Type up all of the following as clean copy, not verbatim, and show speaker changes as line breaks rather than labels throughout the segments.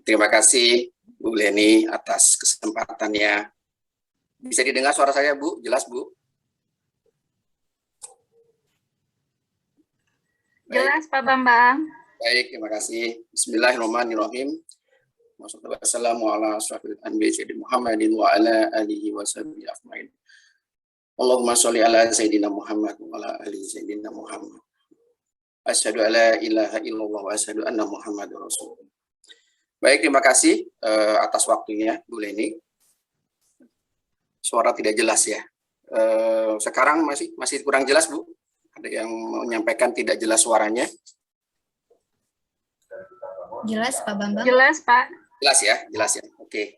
Terima kasih Bu Leni atas kesempatannya. Bisa didengar suara saya, Bu? Jelas, Bu?
Jelas, Pak Bambang.
Baik, terima kasih. Bismillahirrahmanirrahim. Wassalamualaikum Muhammadin wa ala alihi wa sahbihi ajmain. Allahumma sholli ala Sayyidina Muhammad wa ala ali Sayyidina Muhammad. Asyhadu an la ilaha illallah wa asyhadu anna Muhammadar Rasulullah. Baik, terima kasih atas waktunya, Bu Leni. Suara tidak jelas ya. Sekarang masih kurang jelas, Bu. Ada yang menyampaikan tidak jelas suaranya.
Jelas, Pak Bambang.
Jelas, Pak.
Jelas ya. Oke.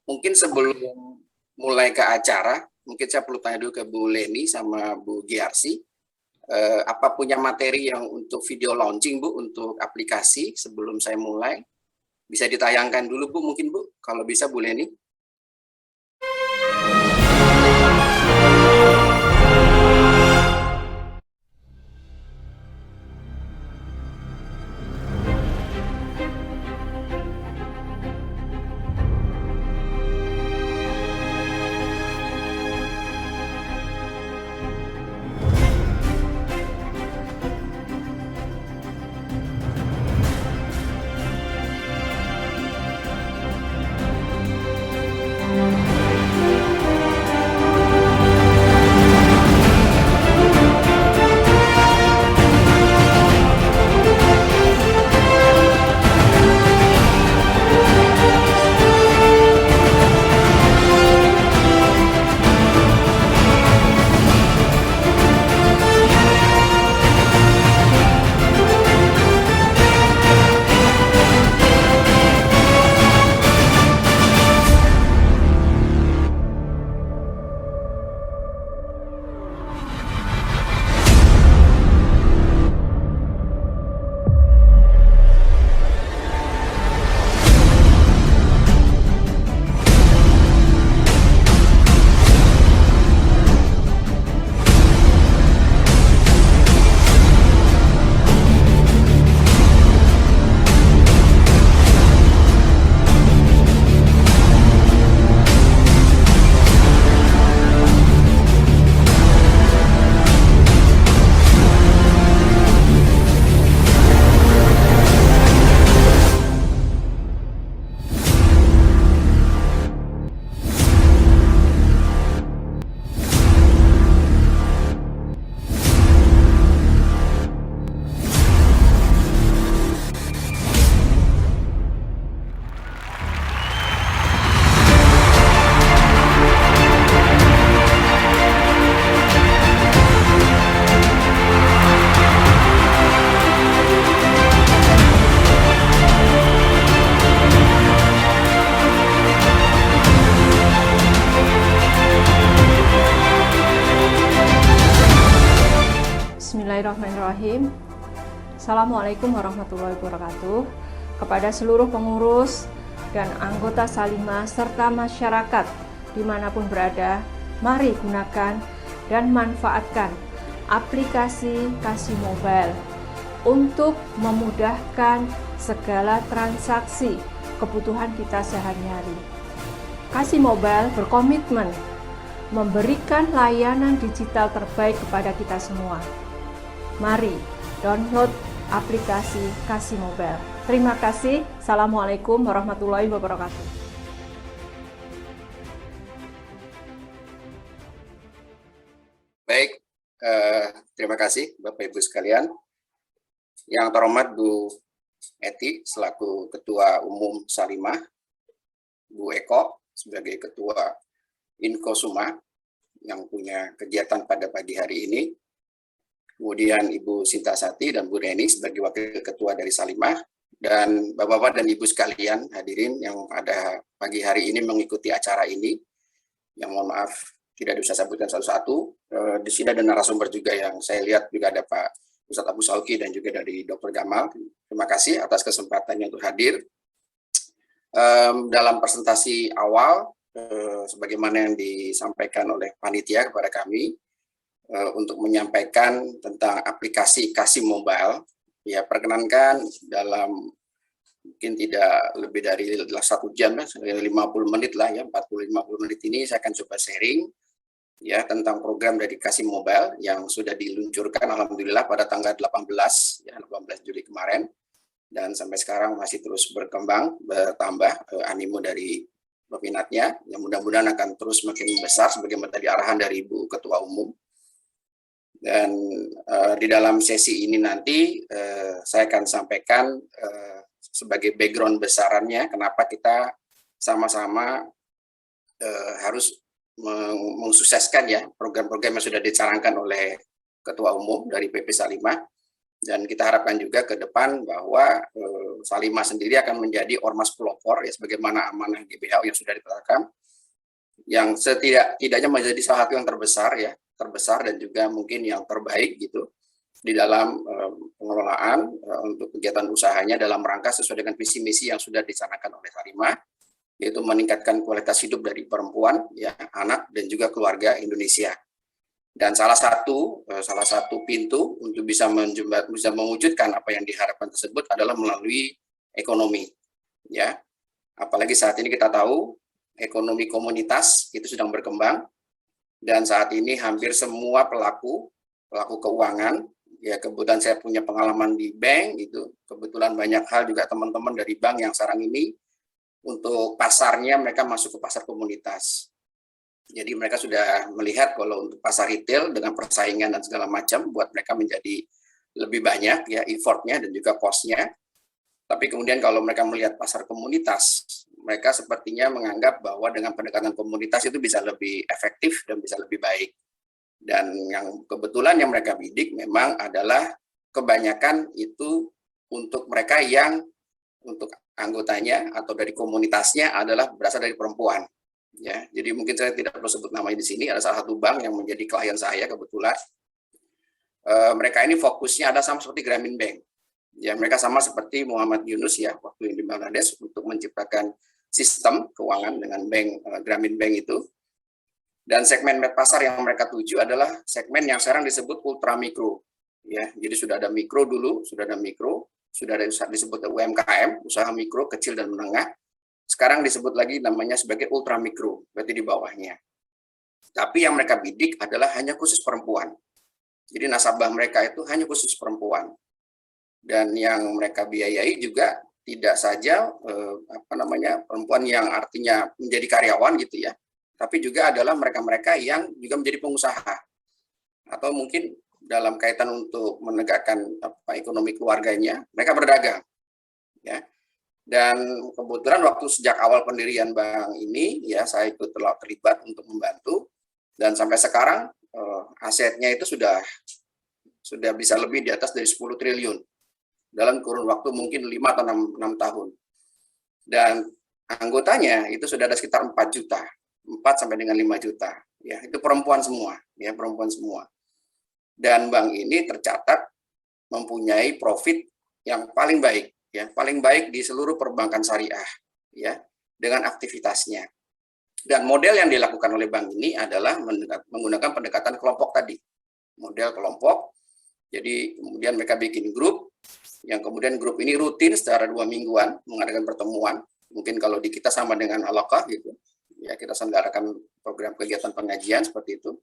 Mungkin sebelum mulai ke acara, mungkin saya perlu tanya dulu ke Bu Leni sama Bu Giarsi. Apa punya materi yang untuk video launching, Bu, untuk aplikasi sebelum saya mulai? Bisa ditayangkan dulu, Bu, mungkin, Bu, kalau bisa, Bu Leni.
Bismillahirrahmanirrahim. Assalamualaikum warahmatullahi wabarakatuh. Kepada seluruh pengurus dan anggota Salimah serta masyarakat dimanapun berada, mari gunakan dan manfaatkan aplikasi Kasih Mobile untuk memudahkan segala transaksi kebutuhan kita sehari-hari. Kasih Mobile berkomitmen memberikan layanan digital terbaik kepada kita semua. Mari download aplikasi Kasih Mobile. Terima kasih. Assalamualaikum warahmatullahi wabarakatuh.
Baik, terima kasih Bapak Ibu sekalian. Yang terhormat Bu Eti selaku Ketua Umum Salimah, Bu Eko sebagai Ketua Inkosuma yang punya kegiatan pada pagi hari ini, kemudian Ibu Sinta Sati dan Bu Reni sebagai Wakil Ketua dari Salimah, dan Bapak-Bapak dan Ibu sekalian hadirin yang pada pagi hari ini mengikuti acara ini, yang mohon maaf tidak bisa sebutkan satu-satu. Di sini ada narasumber juga yang saya lihat juga ada Pak Ustadz Abu Salki dan juga dari Dr. Gamal. Terima kasih atas kesempatannya untuk hadir. Dalam presentasi awal, sebagaimana yang disampaikan oleh panitia kepada kami, untuk menyampaikan tentang aplikasi Kasih Mobile, ya perkenankan dalam mungkin tidak lebih dari 1 jam, 50 menit lah ya, 40-50 menit ini saya akan coba sharing ya tentang program dedikasi mobile yang sudah diluncurkan alhamdulillah pada tanggal 18 Juli kemarin, dan sampai sekarang masih terus berkembang, bertambah animo dari peminatnya, yang mudah-mudahan akan terus makin besar sebagaimana tadi arahan dari Ibu Ketua Umum. Dan di dalam sesi ini nanti saya akan sampaikan sebagai background besarannya kenapa kita sama-sama harus mensukseskan ya program-program yang sudah dicanangkan oleh Ketua Umum dari PP Salimah. Dan kita harapkan juga ke depan bahwa Salimah sendiri akan menjadi ormas pelopor ya sebagaimana amanah GBHU yang sudah ditetapkan, yang setidaknya menjadi salah satu yang terbesar dan juga mungkin yang terbaik gitu di dalam pengelolaan untuk kegiatan usahanya dalam rangka sesuai dengan visi misi yang sudah dicanangkan oleh Salimah, yaitu meningkatkan kualitas hidup dari perempuan, ya, anak dan juga keluarga Indonesia. Dan salah satu pintu untuk bisa mewujudkan apa yang diharapkan tersebut adalah melalui ekonomi, ya. Apalagi saat ini kita tahu ekonomi komunitas itu sedang berkembang, dan saat ini hampir semua pelaku keuangan, ya kebetulan saya punya pengalaman di bank itu, kebetulan banyak hal juga teman-teman dari bank yang sekarang ini untuk pasarnya mereka masuk ke pasar komunitas. Jadi mereka sudah melihat kalau untuk pasar retail dengan persaingan dan segala macam buat mereka menjadi lebih banyak ya effortnya dan juga cost-nya. Tapi kemudian kalau mereka melihat pasar komunitas, mereka sepertinya menganggap bahwa dengan pendekatan komunitas itu bisa lebih efektif dan bisa lebih baik. Dan yang kebetulan yang mereka bidik memang adalah kebanyakan itu untuk mereka yang untuk anggotanya atau dari komunitasnya adalah berasal dari perempuan. Ya, jadi mungkin saya tidak perlu sebut namanya di sini. Ada salah satu bank yang menjadi klien saya kebetulan. Mereka ini fokusnya ada sama seperti Grameen Bank. Ya, mereka sama seperti Muhammad Yunus ya waktu di Bangladesh untuk menciptakan sistem keuangan dengan Grameen Bank itu. Dan segmen pasar yang mereka tuju adalah segmen yang sekarang disebut ultra mikro. Ya, jadi sudah ada mikro dulu, sudah ada disebut UMKM, usaha mikro, kecil dan menengah. Sekarang disebut lagi namanya sebagai ultra mikro, berarti di bawahnya. Tapi yang mereka bidik adalah hanya khusus perempuan. Jadi nasabah mereka itu hanya khusus perempuan. Dan yang mereka biayai juga tidak saja perempuan yang artinya menjadi karyawan gitu ya, tapi juga adalah mereka-mereka yang juga menjadi pengusaha. Atau mungkin dalam kaitan untuk menegakkan ekonomi keluarganya, mereka berdagang. Ya. Dan kebetulan waktu sejak awal pendirian bank ini, ya saya ikut terlibat untuk membantu, dan sampai sekarang asetnya itu sudah bisa lebih di atas dari 10 triliun dalam kurun waktu mungkin 5 atau 6 tahun. Dan anggotanya itu sudah ada sekitar 4 juta, 4 sampai dengan 5 juta. Ya, itu perempuan semua, ya perempuan semua. Dan bank ini tercatat mempunyai profit yang paling baik. Ya, paling baik di seluruh perbankan syariah ya dengan aktivitasnya. Dan model yang dilakukan oleh bank ini adalah menggunakan pendekatan kelompok tadi. Model kelompok. Jadi kemudian mereka bikin grup yang kemudian grup ini rutin secara 2 mingguan mengadakan pertemuan. Mungkin kalau di kita sama dengan Alaqah gitu. Ya, kita selenggarakan program kegiatan pengajian seperti itu.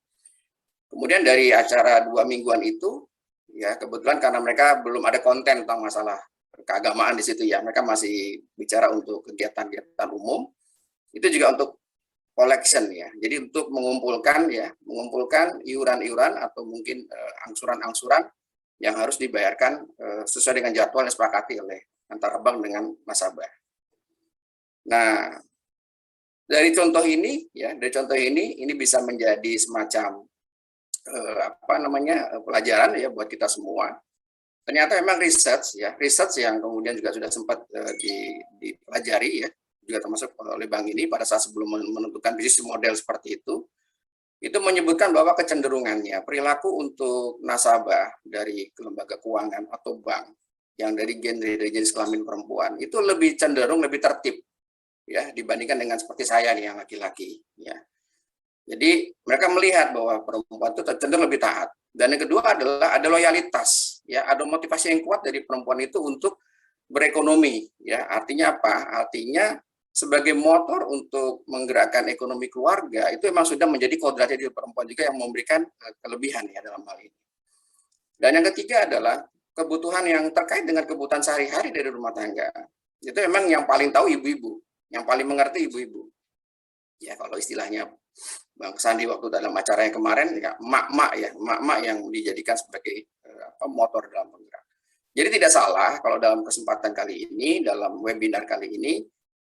Kemudian dari acara 2 mingguan itu ya kebetulan karena mereka belum ada konten tentang masalah keagamaan di situ ya, mereka masih bicara untuk kegiatan-kegiatan umum, itu juga untuk collection ya, jadi untuk mengumpulkan iuran-iuran atau mungkin angsuran-angsuran yang harus dibayarkan sesuai dengan jadwal yang disepakati oleh antara bank dengan nasabah. Nah, dari contoh ini ini bisa menjadi semacam pelajaran ya buat kita semua. Ternyata memang research yang kemudian juga sudah sempat dipelajari ya, juga termasuk oleh bank ini pada saat sebelum menentukan bisnis model seperti itu menyebutkan bahwa kecenderungannya perilaku untuk nasabah dari lembaga keuangan atau bank yang dari jenis kelamin perempuan itu lebih cenderung lebih tertib ya dibandingkan dengan seperti saya nih yang laki-laki ya. Jadi mereka melihat bahwa perempuan itu cenderung lebih taat. Dan yang kedua adalah ada loyalitas, ya, ada motivasi yang kuat dari perempuan itu untuk berekonomi, ya. Artinya apa? Artinya sebagai motor untuk menggerakkan ekonomi keluarga itu memang sudah menjadi kodratnya diri perempuan juga yang memberikan kelebihan ya dalam hal ini. Dan yang ketiga adalah kebutuhan yang terkait dengan kebutuhan sehari-hari dari rumah tangga. Itu memang yang paling tahu ibu-ibu, yang paling mengerti ibu-ibu. Ya kalau istilahnya Bang Sandi waktu dalam acaranya kemarin, ya, emak-emak yang dijadikan sebagai motor dalam penggerak. Jadi tidak salah kalau dalam kesempatan kali ini, dalam webinar kali ini,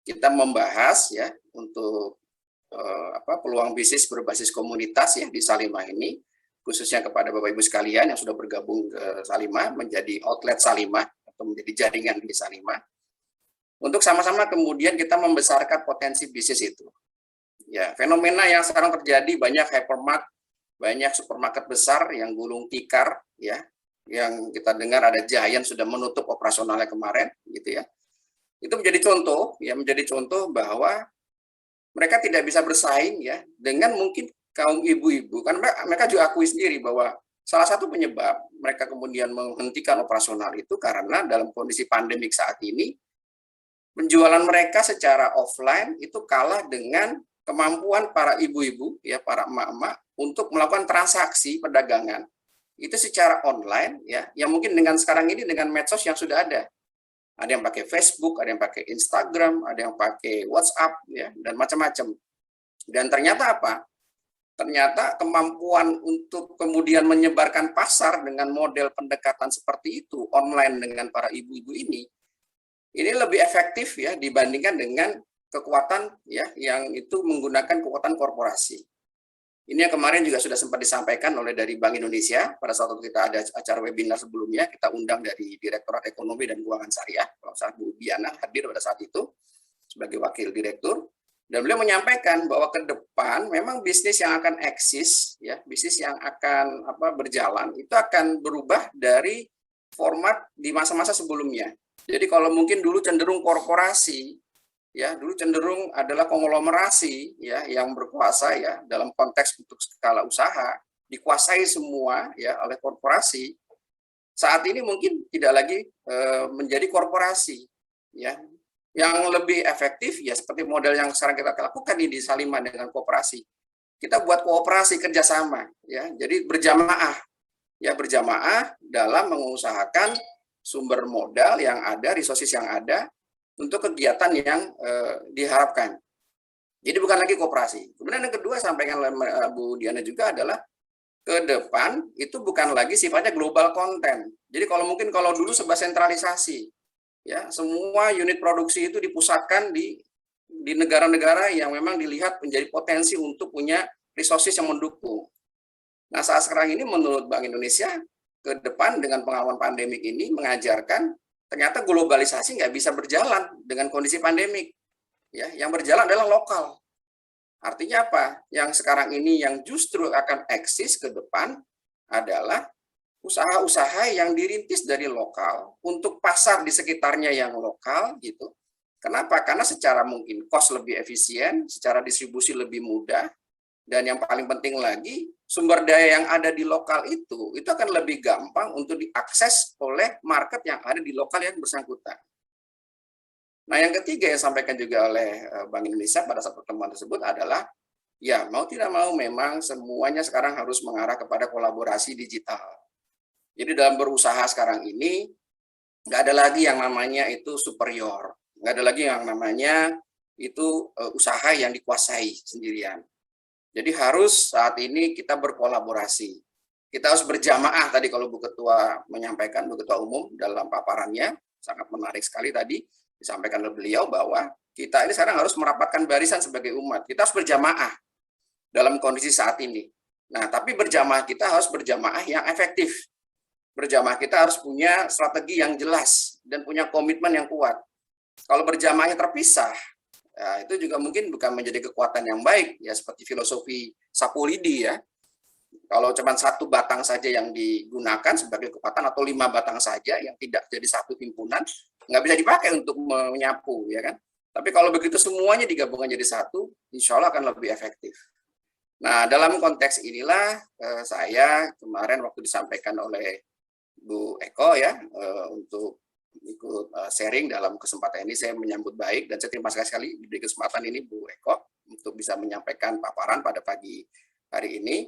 kita membahas ya untuk peluang bisnis berbasis komunitas ya di Salimah ini, khususnya kepada Bapak Ibu sekalian yang sudah bergabung ke Salimah, menjadi outlet Salimah atau menjadi jaringan di Salimah, untuk sama-sama kemudian kita membesarkan potensi bisnis itu. Ya, fenomena yang sekarang terjadi, banyak hypermart, banyak supermarket besar yang gulung tikar, ya, yang kita dengar ada Giant sudah menutup operasionalnya kemarin, gitu ya. Itu menjadi contoh bahwa mereka tidak bisa bersaing ya dengan mungkin kaum ibu-ibu, kan mereka juga akui sendiri bahwa salah satu penyebab mereka kemudian menghentikan operasional itu karena dalam kondisi pandemik saat ini penjualan mereka secara offline itu kalah dengan kemampuan para ibu-ibu ya, para emak-emak untuk melakukan transaksi perdagangan itu secara online ya, yang mungkin dengan sekarang ini dengan medsos yang sudah ada. Ada yang pakai Facebook, ada yang pakai Instagram, ada yang pakai WhatsApp ya, dan macam-macam. Dan ternyata apa? Ternyata kemampuan untuk kemudian menyebarkan pasar dengan model pendekatan seperti itu online dengan para ibu-ibu ini lebih efektif ya dibandingkan dengan kekuatan ya yang itu menggunakan kekuatan korporasi. Ini yang kemarin juga sudah sempat disampaikan oleh dari Bank Indonesia pada saat kita ada acara webinar sebelumnya, kita undang dari Direktorat Ekonomi dan Keuangan Syariah, kalau saat Bu Diana hadir pada saat itu sebagai wakil direktur, dan beliau menyampaikan bahwa ke depan memang bisnis yang akan eksis, ya bisnis yang akan berjalan itu akan berubah dari format di masa-masa sebelumnya. Jadi kalau mungkin dulu cenderung korporasi, ya dulu cenderung adalah konglomerasi ya yang berkuasa ya dalam konteks untuk skala usaha dikuasai semua ya oleh korporasi. Saat ini mungkin tidak lagi menjadi korporasi ya, yang lebih efektif ya seperti model yang sekarang kita lakukan ini di Salimah dengan kooperasi. Kita buat kooperasi kerjasama ya, jadi berjamaah dalam mengusahakan sumber modal yang ada, resources yang ada untuk kegiatan yang diharapkan. Jadi bukan lagi koperasi. Kemudian yang kedua sampaikan oleh Bu Diana juga adalah ke depan itu bukan lagi sifatnya global content. Jadi kalau dulu serba sentralisasi, ya semua unit produksi itu dipusatkan di negara-negara yang memang dilihat menjadi potensi untuk punya resources yang mendukung. Nah saat sekarang ini menurut Bank Indonesia ke depan dengan pengalaman pandemik ini mengajarkan ternyata globalisasi nggak bisa berjalan dengan kondisi pandemik. Ya, yang berjalan adalah lokal. Artinya apa? Yang sekarang ini yang justru akan eksis ke depan adalah usaha-usaha yang dirintis dari lokal untuk pasar di sekitarnya yang lokal gitu. Kenapa? Karena secara mungkin cost lebih efisien, secara distribusi lebih mudah, dan yang paling penting lagi sumber daya yang ada di lokal itu akan lebih gampang untuk diakses oleh market yang ada di lokal yang bersangkutan. Nah, yang ketiga yang disampaikan juga oleh Bank Indonesia pada saat pertemuan tersebut adalah, ya mau tidak mau memang semuanya sekarang harus mengarah kepada kolaborasi digital. Jadi dalam berusaha sekarang ini, nggak ada lagi yang namanya itu superior, nggak ada lagi yang namanya itu usaha yang dikuasai sendirian. Jadi harus saat ini kita berkolaborasi. Kita harus berjamaah tadi kalau Bu Ketua menyampaikan, Bu Ketua Umum dalam paparannya, sangat menarik sekali tadi disampaikan oleh beliau bahwa kita ini sekarang harus merapatkan barisan sebagai umat. Kita harus berjamaah dalam kondisi saat ini. Nah, tapi berjamaah kita harus berjamaah yang efektif. Berjamaah kita harus punya strategi yang jelas dan punya komitmen yang kuat. Kalau berjamaahnya terpisah, ya, itu juga mungkin bukan menjadi kekuatan yang baik, ya seperti filosofi sapu lidi ya. Kalau cuma satu batang saja yang digunakan sebagai kekuatan atau 5 batang saja yang tidak jadi satu himpunan, nggak bisa dipakai untuk menyapu, ya kan? Tapi kalau begitu semuanya digabungkan jadi satu, insya Allah akan lebih efektif. Nah, dalam konteks inilah saya kemarin waktu disampaikan oleh Bu Eko ya untuk ikut sharing dalam kesempatan ini. Saya menyambut baik dan saya terima kasih sekali diberi kesempatan ini Bu Eko untuk bisa menyampaikan paparan pada pagi hari ini.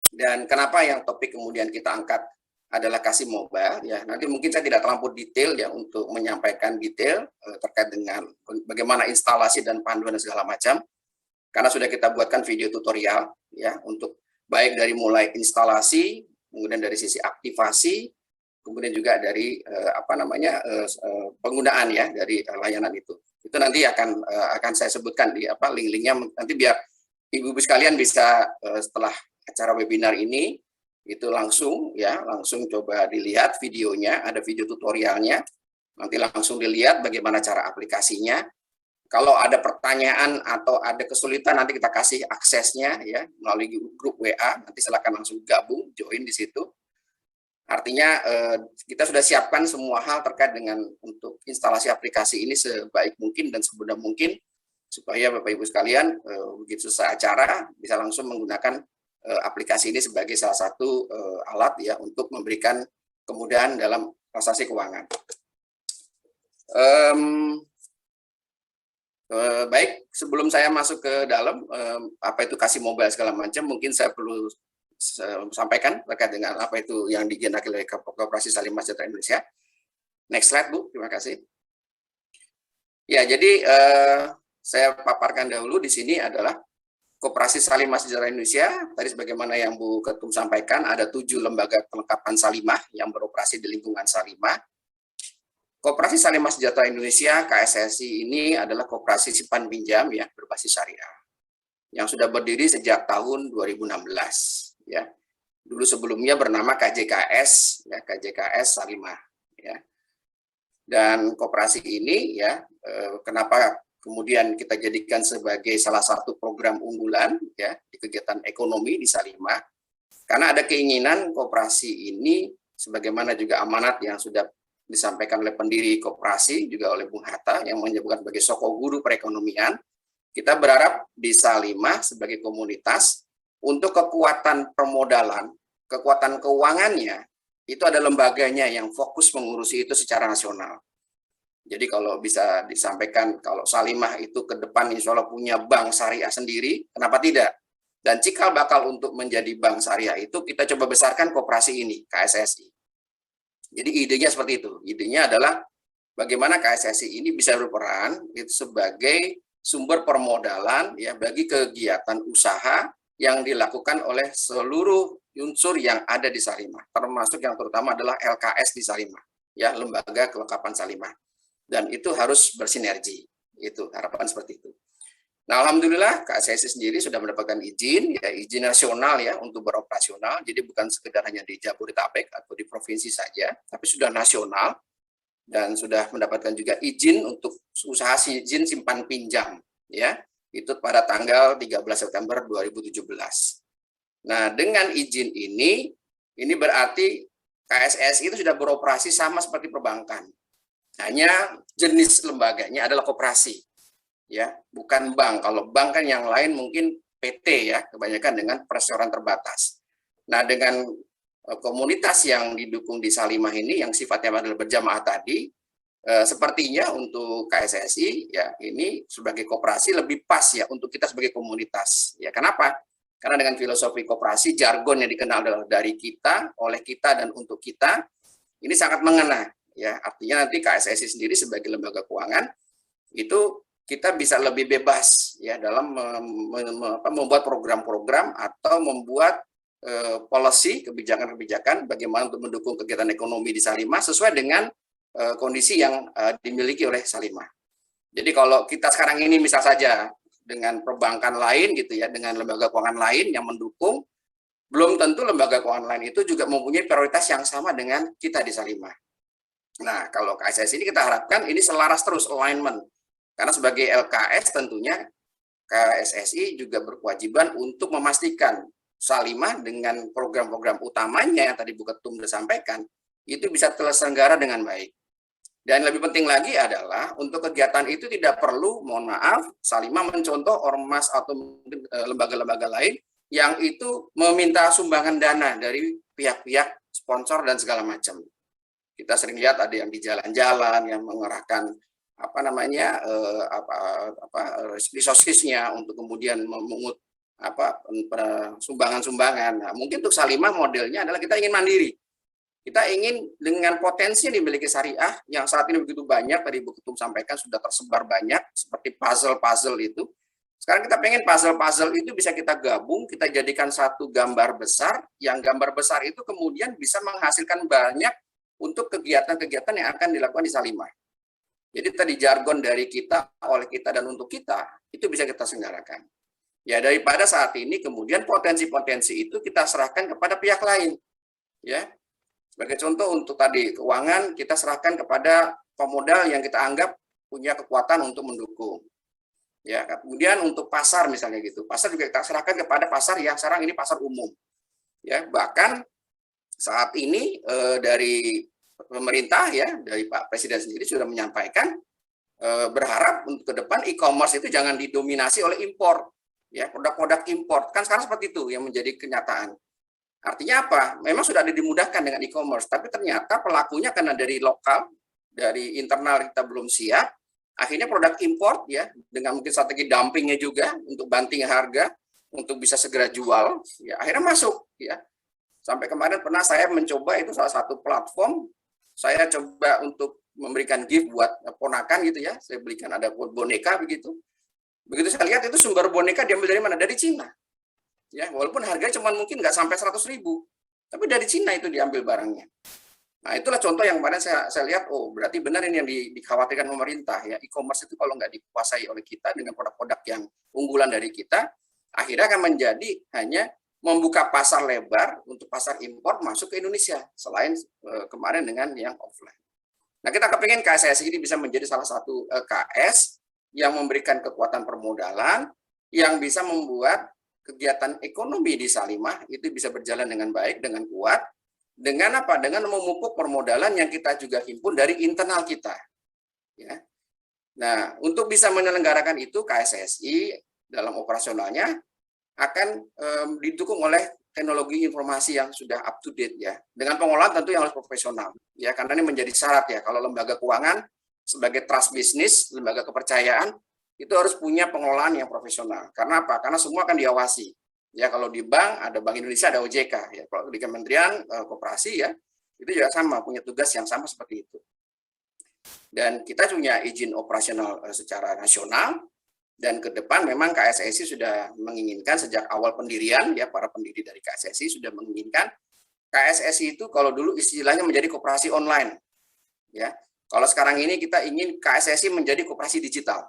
Dan kenapa yang topik kemudian kita angkat adalah Kasih Mobile, ya. Nanti mungkin saya tidak terlampau detail ya untuk menyampaikan detail terkait dengan bagaimana instalasi dan panduan dan segala macam, karena sudah kita buatkan video tutorial ya untuk baik dari mulai instalasi, kemudian dari sisi aktivasi, kemudian juga dari penggunaan ya dari layanan itu. Itu nanti akan saya sebutkan di link-linknya, nanti biar ibu-ibu sekalian bisa setelah acara webinar ini itu langsung coba dilihat videonya, ada video tutorialnya, nanti langsung dilihat bagaimana cara aplikasinya. Kalau ada pertanyaan atau ada kesulitan, nanti kita kasih aksesnya ya melalui grup WA, nanti silakan langsung gabung, join di situ. Artinya kita sudah siapkan semua hal terkait dengan untuk instalasi aplikasi ini sebaik mungkin dan semudah mungkin, supaya Bapak Ibu sekalian begitu selesai acara bisa langsung menggunakan aplikasi ini sebagai salah satu alat ya untuk memberikan kemudahan dalam transaksi keuangan. Baik, sebelum saya masuk ke dalam apa itu Kasih Mobile segala macam, mungkin saya perlu sampaikan terkait dengan apa itu yang digendaki oleh Koperasi Salimah Sejahtera Indonesia. Next slide, Bu, terima kasih. Ya, jadi saya paparkan dahulu di sini adalah Koperasi Salimah Sejahtera Indonesia. Tadi sebagaimana yang Bu Ketum sampaikan, ada 7 lembaga kelengkapan Salimah yang beroperasi di lingkungan Salimah. Koperasi Salimah Sejahtera Indonesia (KSSI) ini adalah koperasi simpan pinjam ya berbasis syariah yang sudah berdiri sejak tahun 2016 ya. Dulu sebelumnya bernama KJKS ya, KJKS Salimah ya. Dan koperasi ini ya kenapa kemudian kita jadikan sebagai salah satu program unggulan ya di kegiatan ekonomi di Salimah, karena ada keinginan koperasi ini sebagaimana juga amanat yang sudah disampaikan oleh pendiri koperasi juga oleh Bung Hatta yang menyebutkan sebagai soko guru perekonomian. Kita berharap di Salimah sebagai komunitas untuk kekuatan permodalan, kekuatan keuangannya itu ada lembaganya yang fokus mengurusi itu secara nasional. Jadi kalau bisa disampaikan, kalau Salimah itu ke depan insya Allah punya bank syariah sendiri, kenapa tidak? Dan cikal bakal untuk menjadi bank syariah itu kita coba besarkan koperasi ini, KSSI. Jadi idenya seperti itu. Idenya adalah bagaimana KSSI ini bisa berperan itu sebagai sumber permodalan ya bagi kegiatan usaha yang dilakukan oleh seluruh unsur yang ada di Salimah, termasuk yang terutama adalah LKS di Salimah, ya Lembaga Kelengkapan Salimah. Dan itu harus bersinergi, itu harapan seperti itu. Nah, alhamdulillah KSSI sendiri sudah mendapatkan izin, ya izin nasional ya untuk beroperasional. Jadi bukan sekedar hanya di Jabodetabek atau di provinsi saja, tapi sudah nasional dan sudah mendapatkan juga izin untuk usaha izin simpan pinjam, ya itu pada tanggal 13 September 2017. Nah, dengan izin ini berarti KSSI itu sudah beroperasi sama seperti perbankan. Hanya jenis lembaganya adalah koperasi, ya, bukan bank. Kalau bank kan yang lain mungkin PT ya, kebanyakan dengan perseroan terbatas. Nah, dengan komunitas yang didukung di Salimah ini yang sifatnya adalah berjamaah tadi, sepertinya untuk KSSI ya ini sebagai koperasi lebih pas ya untuk kita sebagai komunitas. Ya, kenapa? Karena dengan filosofi koperasi, jargon yang dikenal adalah dari kita, oleh kita, dan untuk kita, ini sangat mengena. Ya, artinya nanti KSSI sendiri sebagai lembaga keuangan itu kita bisa lebih bebas ya dalam membuat program-program atau membuat policy kebijakan-kebijakan bagaimana untuk mendukung kegiatan ekonomi di Salimah sesuai dengan kondisi yang dimiliki oleh Salimah. Jadi kalau kita sekarang ini misal saja dengan perbankan lain gitu ya, dengan lembaga keuangan lain yang mendukung, belum tentu lembaga keuangan lain itu juga mempunyai prioritas yang sama dengan kita di Salimah. Nah, kalau KSSI ini kita harapkan ini selaras terus, alignment. Karena sebagai LKS tentunya KSSI juga berkewajiban untuk memastikan Salimah dengan program-program utamanya yang tadi Bu Ketum sudah sampaikan, itu bisa terselenggara dengan baik. Dan lebih penting lagi adalah untuk kegiatan itu tidak perlu, mohon maaf, Salimah mencontoh ormas atau lembaga-lembaga lain yang itu meminta sumbangan dana dari pihak-pihak sponsor dan segala macam. Kita sering lihat ada yang di jalan-jalan yang mengerahkan resources-nya untuk kemudian memungut sumbangan-sumbangan. Nah, mungkin untuk Salimah modelnya adalah kita ingin mandiri. Kita ingin dengan potensi yang dimiliki syariah yang saat ini begitu banyak, tadi Bu Ketum sampaikan sudah tersebar banyak seperti puzzle-puzzle itu. Sekarang kita pengen puzzle-puzzle itu bisa kita gabung, kita jadikan satu gambar besar, yang gambar besar itu kemudian bisa menghasilkan banyak untuk kegiatan-kegiatan yang akan dilakukan di Salimah. Jadi tadi jargon dari kita, oleh kita, dan untuk kita, itu bisa kita selenggarakan. Ya, daripada saat ini kemudian potensi-potensi itu kita serahkan kepada pihak lain. Ya, sebagai contoh untuk tadi keuangan, kita serahkan kepada pemodal yang kita anggap punya kekuatan untuk mendukung. Ya, kemudian untuk pasar misalnya gitu, pasar juga kita serahkan kepada pasar yang sekarang ini pasar umum. Ya, bahkan saat ini dari pemerintah ya, dari Pak Presiden sendiri sudah menyampaikan berharap untuk ke depan e-commerce itu jangan didominasi oleh impor, ya, produk-produk impor. Kan sekarang seperti itu yang menjadi kenyataan. Artinya apa? Memang sudah ada dimudahkan dengan e-commerce, tapi ternyata pelakunya karena dari lokal, dari internal kita belum siap. Akhirnya produk impor ya, dengan mungkin strategi dumpingnya juga untuk banting harga, untuk bisa segera jual, ya akhirnya masuk ya. Sampai kemarin pernah saya mencoba itu salah satu platform, saya coba untuk memberikan gift buat ponakan gitu ya, saya belikan ada boneka begitu. Begitu saya lihat itu sumber boneka diambil dari mana? Dari Cina. Ya, walaupun harganya cuma mungkin nggak sampai 100.000, tapi dari Cina itu diambil barangnya. Nah, itulah contoh yang kemarin saya lihat, oh berarti benar ini yang dikhawatirkan pemerintah ya, e-commerce itu kalau nggak dikuasai oleh kita dengan produk-produk yang unggulan dari kita, akhirnya akan menjadi hanya membuka pasar lebar untuk pasar impor masuk ke Indonesia, selain kemarin dengan yang offline. Nah, kita kepingin KSSI ini bisa menjadi salah satu KS yang memberikan kekuatan permodalan, yang bisa membuat kegiatan ekonomi di Salimah itu bisa berjalan dengan baik, dengan kuat, dengan apa? Dengan memupuk permodalan yang kita juga himpun dari internal kita. Ya. Nah, untuk bisa menyelenggarakan itu, KSSI dalam operasionalnya akan didukung oleh teknologi informasi yang sudah up to date ya, dengan pengolahan tentu yang harus profesional ya, karena ini menjadi syarat ya kalau lembaga keuangan sebagai trust business, lembaga kepercayaan itu harus punya pengolahan yang profesional. Karena apa? Karena semua akan diawasi ya. Kalau di bank ada Bank Indonesia, ada OJK ya. Kalau di Kementerian Koperasi ya itu juga sama, punya tugas yang sama seperti itu. Dan kita punya izin operasional secara nasional. Dan ke depan memang KSSI sudah menginginkan sejak awal pendirian ya, para pendiri dari KSSI sudah menginginkan KSSI itu kalau dulu istilahnya menjadi koperasi online ya. Kalau sekarang ini kita ingin KSSI menjadi koperasi digital.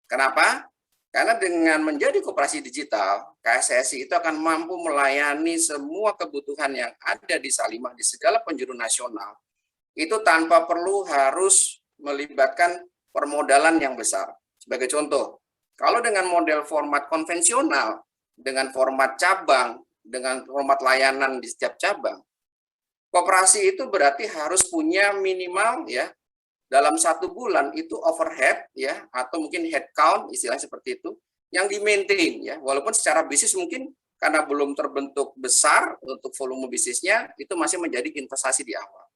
Kenapa? Karena dengan menjadi koperasi digital, KSSI itu akan mampu melayani semua kebutuhan yang ada di Salimah di segala penjuru nasional. Itu tanpa perlu harus melibatkan permodalan yang besar. Sebagai contoh, kalau dengan model format konvensional, dengan format cabang, dengan format layanan di setiap cabang, koperasi itu berarti harus punya minimal ya, dalam 1 bulan itu overhead ya, atau mungkin head count, istilahnya seperti itu, yang di-maintain ya, walaupun secara bisnis mungkin karena belum terbentuk besar untuk volume bisnisnya, itu masih menjadi investasi di awal.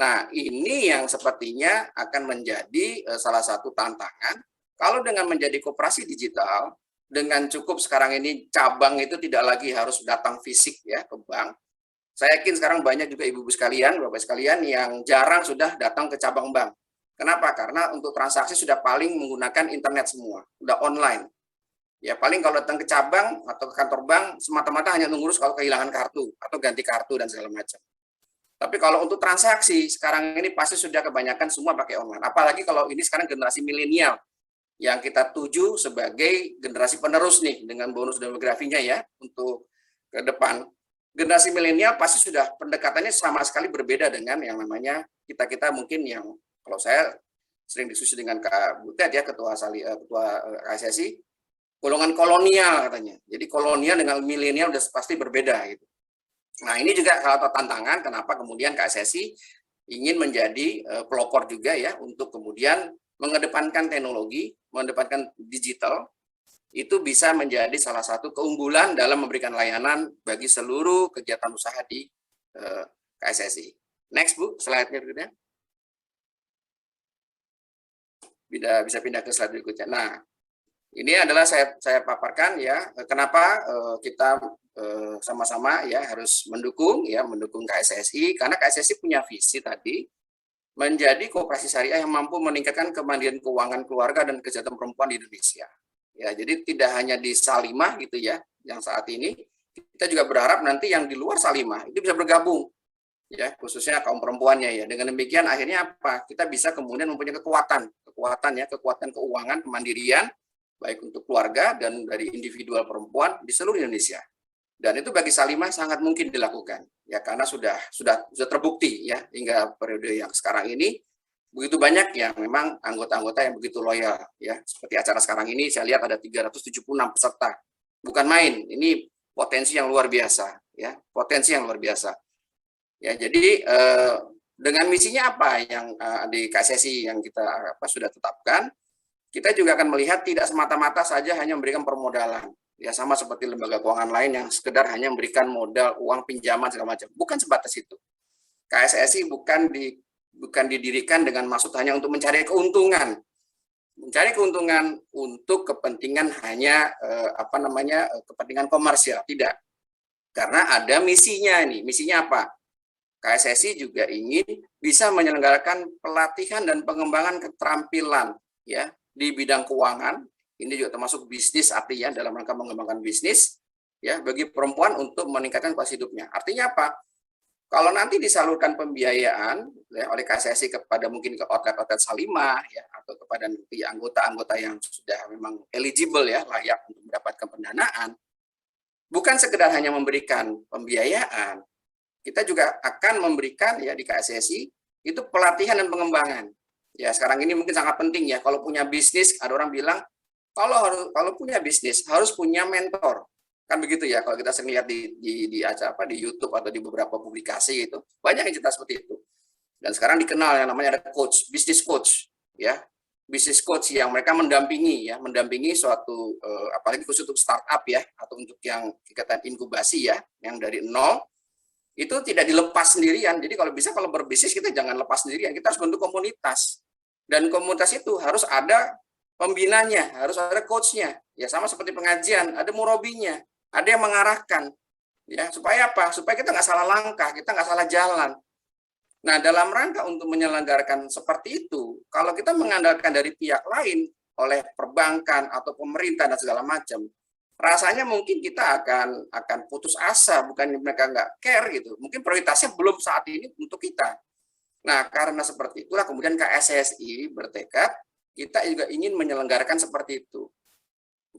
Nah, ini yang sepertinya akan menjadi salah satu tantangan. Kalau dengan menjadi koperasi digital, dengan cukup sekarang ini cabang itu tidak lagi harus datang fisik ya ke bank. Saya yakin sekarang banyak juga ibu-ibu sekalian, bapak sekalian yang jarang sudah datang ke cabang bank. Kenapa? Karena untuk transaksi sudah paling menggunakan internet semua, sudah online. Ya paling kalau datang ke cabang atau ke kantor bank semata-mata hanya ngurus kalau kehilangan kartu atau ganti kartu dan segala macam. Tapi kalau untuk transaksi sekarang ini pasti sudah kebanyakan semua pakai online. Apalagi kalau ini sekarang generasi milenial yang kita tuju sebagai generasi penerus nih dengan bonus demografinya ya untuk ke depan. Generasi milenial pasti sudah pendekatannya sama sekali berbeda dengan yang namanya kita mungkin yang kalau saya sering diskusi dengan Kak Butet ya ketua KSSI, golongan kolonial katanya. Jadi kolonial dengan milenial udah pasti berbeda gitu. Nah, ini juga salah satu tantangan kenapa kemudian KSSI ingin menjadi pelopor juga ya untuk kemudian mengedepankan teknologi, mengedepankan digital, itu bisa menjadi salah satu keunggulan dalam memberikan layanan bagi seluruh kegiatan usaha di KSSI. Next Bu, slide-nya berikutnya. Bisa pindah ke slide berikutnya. Nah, ini adalah saya paparkan ya, kenapa kita sama-sama ya harus mendukung KSSI, karena KSSI punya visi tadi menjadi koperasi syariah yang mampu meningkatkan kemandirian keuangan keluarga dan kesejahteraan perempuan di Indonesia. Ya, jadi tidak hanya di Salimah gitu ya, yang saat ini kita juga berharap nanti yang di luar Salimah itu bisa bergabung, ya khususnya kaum perempuannya ya. Dengan demikian akhirnya apa? Kita bisa kemudian mempunyai kekuatan keuangan, kemandirian baik untuk keluarga dan dari individual perempuan di seluruh Indonesia. Dan itu bagi Salimah sangat mungkin dilakukan ya, karena sudah terbukti ya hingga periode yang sekarang ini begitu banyak yang memang anggota-anggota yang begitu loyal ya. Seperti acara sekarang ini saya lihat ada 376 peserta. Bukan main, ini potensi yang luar biasa ya, potensi yang luar biasa. Ya, jadi dengan misinya apa yang di KSSI yang kita sudah tetapkan, kita juga akan melihat tidak semata-mata saja hanya memberikan permodalan. Ya, sama seperti lembaga keuangan lain yang sekedar hanya memberikan modal, uang pinjaman segala macam. Bukan sebatas itu. KSSI bukan didirikan dengan maksud hanya untuk mencari keuntungan. Mencari keuntungan untuk kepentingan hanya kepentingan komersial, tidak. Karena ada misinya ini. Misinya apa? KSSI juga ingin bisa menyelenggarakan pelatihan dan pengembangan keterampilan ya di bidang keuangan. Ini juga termasuk bisnis, artinya dalam rangka mengembangkan bisnis ya bagi perempuan untuk meningkatkan kualitas hidupnya. Artinya apa? Kalau nanti disalurkan pembiayaan ya, oleh KSSI kepada mungkin ke outlet-outlet Salimah ya, atau kepada nanti anggota-anggota yang sudah memang eligible ya, layak untuk mendapatkan pendanaan, bukan sekedar hanya memberikan pembiayaan, kita juga akan memberikan ya di KSSI itu pelatihan dan pengembangan. Ya sekarang ini mungkin sangat penting ya, kalau punya bisnis, ada orang bilang kalau punya bisnis harus punya mentor. Kan begitu ya, kalau kita sering lihat di acara di YouTube atau di beberapa publikasi itu banyak yang cerita seperti itu. Dan sekarang dikenal yang namanya ada coach, business coach ya, business coach yang mereka mendampingi suatu apalagi khusus untuk startup ya, atau untuk yang kegiatan inkubasi ya, yang dari nol itu tidak dilepas sendirian. Jadi kalau berbisnis kita jangan lepas sendirian, kita harus bentuk komunitas, dan komunitas itu harus ada pembinanya, harus ada coachnya ya, sama seperti pengajian, ada murabinya, ada yang mengarahkan ya, supaya apa? Supaya kita nggak salah langkah, kita nggak salah jalan. Nah, dalam rangka untuk menyelenggarakan seperti itu, kalau kita mengandalkan dari pihak lain oleh perbankan atau pemerintah dan segala macam, rasanya mungkin kita akan putus asa, bukan mereka nggak care gitu, mungkin prioritasnya belum saat ini untuk kita. Nah, karena seperti itulah kemudian KSSI bertekad kita juga ingin menyelenggarakan seperti itu.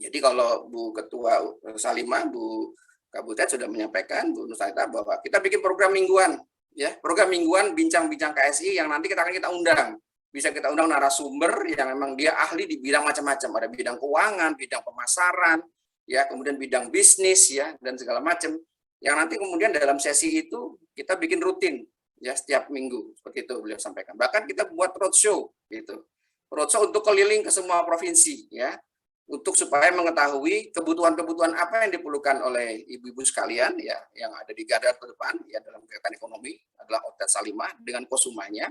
Jadi kalau Bu Ketua Salimah, Bu Kabutet sudah menyampaikan, Bu Nusaita, bahwa kita bikin program mingguan, ya, program mingguan bincang-bincang KSI yang nanti kita undang. Bisa kita undang narasumber yang memang dia ahli di bidang macam-macam, ada bidang keuangan, bidang pemasaran, ya, kemudian bidang bisnis, ya, dan segala macam. Yang nanti kemudian dalam sesi itu kita bikin rutin, ya, setiap minggu, seperti itu beliau sampaikan. Bahkan kita buat roadshow, gitu. Roadshow untuk keliling ke semua provinsi ya, untuk supaya mengetahui kebutuhan-kebutuhan apa yang diperlukan oleh ibu-ibu sekalian ya, yang ada di garda terdepan ya dalam kegiatan ekonomi adalah outlet Salimah dengan kosumanya.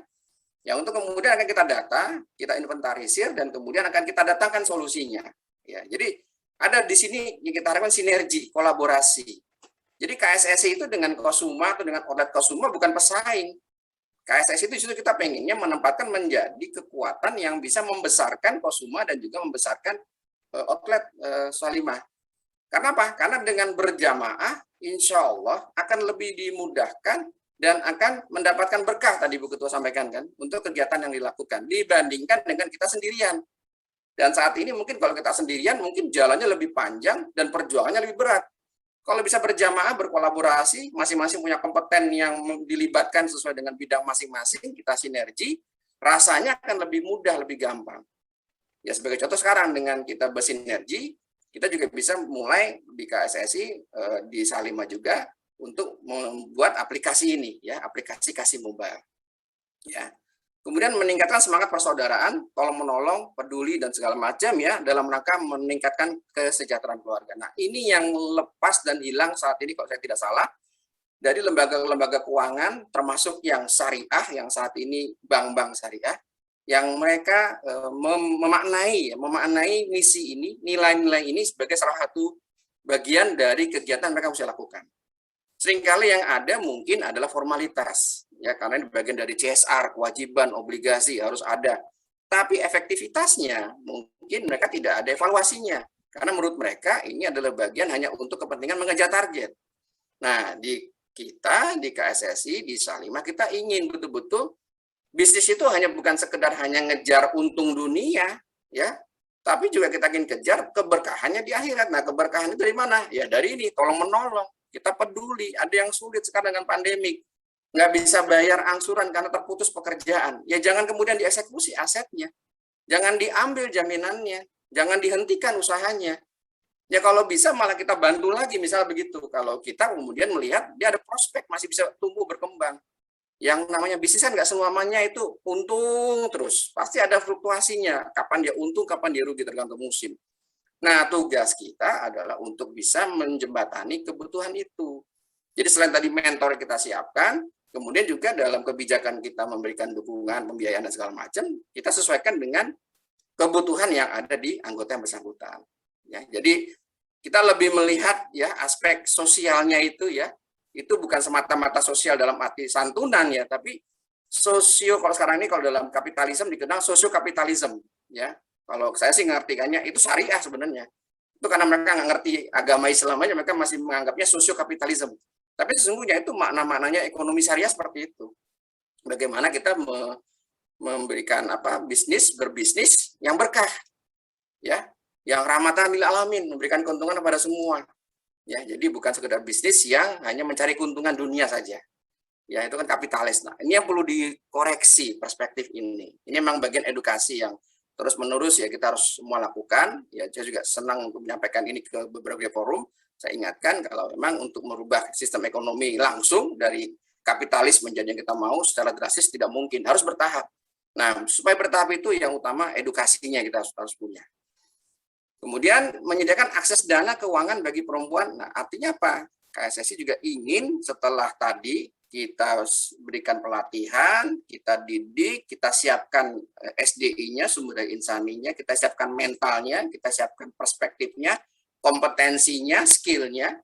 Ya, untuk kemudian akan kita data, kita inventarisir, dan kemudian akan kita datangkan solusinya. Ya, jadi ada di sini yang kita harapkan sinergi, kolaborasi. Jadi KSSI itu dengan Kosuma atau dengan outlet Kosuma bukan pesaing. KSSI itu justru kita pengennya menempatkan menjadi kekuatan yang bisa membesarkan Kosuma dan juga membesarkan outlet Salimah. Karena apa? Karena dengan berjamaah, insya Allah akan lebih dimudahkan dan akan mendapatkan berkah, tadi Bu Ketua sampaikan kan, untuk kegiatan yang dilakukan, dibandingkan dengan kita sendirian. Dan saat ini mungkin kalau kita sendirian, mungkin jalannya lebih panjang dan perjuangannya lebih berat. Kalau bisa berjamaah, berkolaborasi, masing-masing punya kompeten yang dilibatkan sesuai dengan bidang masing-masing, kita sinergi, rasanya akan lebih mudah, lebih gampang. Ya, sebagai contoh sekarang dengan kita bersinergi, kita juga bisa mulai di KSSI, di Salimah juga, untuk membuat aplikasi ini, ya, aplikasi Kasih Mobile. Ya. Kemudian meningkatkan semangat persaudaraan, tolong-menolong, peduli, dan segala macam ya, dalam rangka meningkatkan kesejahteraan keluarga. Nah, ini yang lepas dan hilang saat ini kalau saya tidak salah dari lembaga-lembaga keuangan, termasuk yang syariah, yang saat ini bank-bank syariah, yang mereka memaknai misi ini, nilai-nilai ini sebagai salah satu bagian dari kegiatan mereka bisa lakukan. Seringkali yang ada mungkin adalah formalitas, ya, karena ini bagian dari CSR, kewajiban, obligasi harus ada. Tapi efektivitasnya mungkin mereka tidak ada evaluasinya, karena menurut mereka ini adalah bagian hanya untuk kepentingan mengejar target. Nah, di kita, di KSSI, di Salimah, kita ingin betul-betul bisnis itu bukan sekedar hanya ngejar untung dunia, ya, tapi juga kita ingin kejar keberkahannya di akhirat. Nah, keberkahan itu dari mana? Ya dari ini, tolong menolong. Kita peduli, ada yang sulit sekarang dengan pandemik, nggak bisa bayar angsuran karena terputus pekerjaan. Ya jangan kemudian dieksekusi asetnya, jangan diambil jaminannya, jangan dihentikan usahanya. Ya kalau bisa malah kita bantu lagi, misal begitu. Kalau kita kemudian melihat dia ada prospek, masih bisa tumbuh berkembang. Yang namanya bisnis kan nggak semuanya itu untung terus, pasti ada fluktuasinya. Kapan dia untung, kapan dia rugi, tergantung musim. Nah, tugas kita adalah untuk bisa menjembatani kebutuhan itu. Jadi selain tadi mentor kita siapkan, kemudian juga dalam kebijakan kita memberikan dukungan, pembiayaan dan segala macam, kita sesuaikan dengan kebutuhan yang ada di anggota yang bersangkutan. Ya, jadi kita lebih melihat ya aspek sosialnya itu ya, itu bukan semata-mata sosial dalam arti santunan ya, tapi sosio, kalau sekarang ini kalau dalam kapitalisme dikenal sosio-kapitalisme ya. Kalau saya sih ngertikannya itu syariah sebenarnya. Itu karena mereka nggak ngerti agama Islam aja, mereka masih menganggapnya sosio-kapitalisme. Tapi sesungguhnya itu makna-maknanya ekonomi syariah seperti itu. Bagaimana kita memberikan berbisnis yang berkah, ya, yang rahmatan lil alamin, memberikan keuntungan kepada semua. Ya, jadi bukan sekedar bisnis yang hanya mencari keuntungan dunia saja. Ya, itu kan kapitalis. Nah, ini yang perlu dikoreksi perspektif ini. Ini memang bagian edukasi yang terus-menerus ya kita harus semua lakukan. Ya, saya juga senang untuk menyampaikan ini ke beberapa forum. Saya ingatkan kalau memang untuk merubah sistem ekonomi langsung dari kapitalis menjadi yang kita mau secara drastis tidak mungkin, harus bertahap. Nah, supaya bertahap itu yang utama edukasinya kita harus punya. Kemudian menyediakan akses dana keuangan bagi perempuan. Nah, artinya apa? KSSI juga ingin setelah tadi kita berikan pelatihan, kita didik, kita siapkan SDI-nya, sumber daya insaninya, kita siapkan mentalnya, kita siapkan perspektifnya, kompetensinya, skill-nya,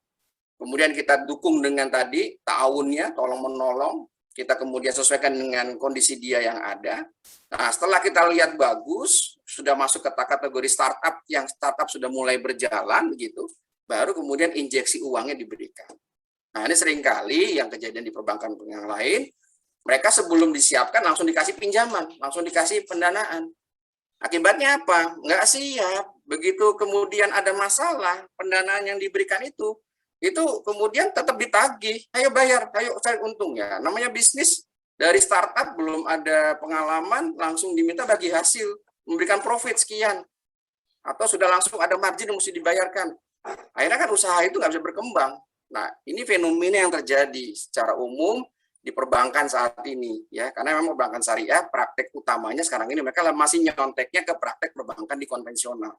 kemudian kita dukung dengan tadi ta'awunnya, tolong-menolong, kita kemudian sesuaikan dengan kondisi dia yang ada. Nah, setelah kita lihat bagus, sudah masuk ke kategori startup, yang startup sudah mulai berjalan, begitu, baru kemudian injeksi uangnya diberikan. Nah, ini seringkali yang kejadian di perbankan yang lain, mereka sebelum disiapkan langsung dikasih pinjaman, langsung dikasih pendanaan. Akibatnya apa? Nggak siap. Begitu kemudian ada masalah, pendanaan yang diberikan itu kemudian tetap ditagih. Ayo bayar, ayo cari untung ya. Namanya bisnis, dari startup belum ada pengalaman, langsung diminta bagi hasil, memberikan profit sekian. Atau sudah langsung ada margin yang mesti dibayarkan. Akhirnya kan usaha itu nggak bisa berkembang. Nah, ini fenomena yang terjadi secara umum di perbankan saat ini, ya, karena memang perbankan syariah praktek utamanya sekarang ini mereka masih nyonteknya ke praktek perbankan di konvensional.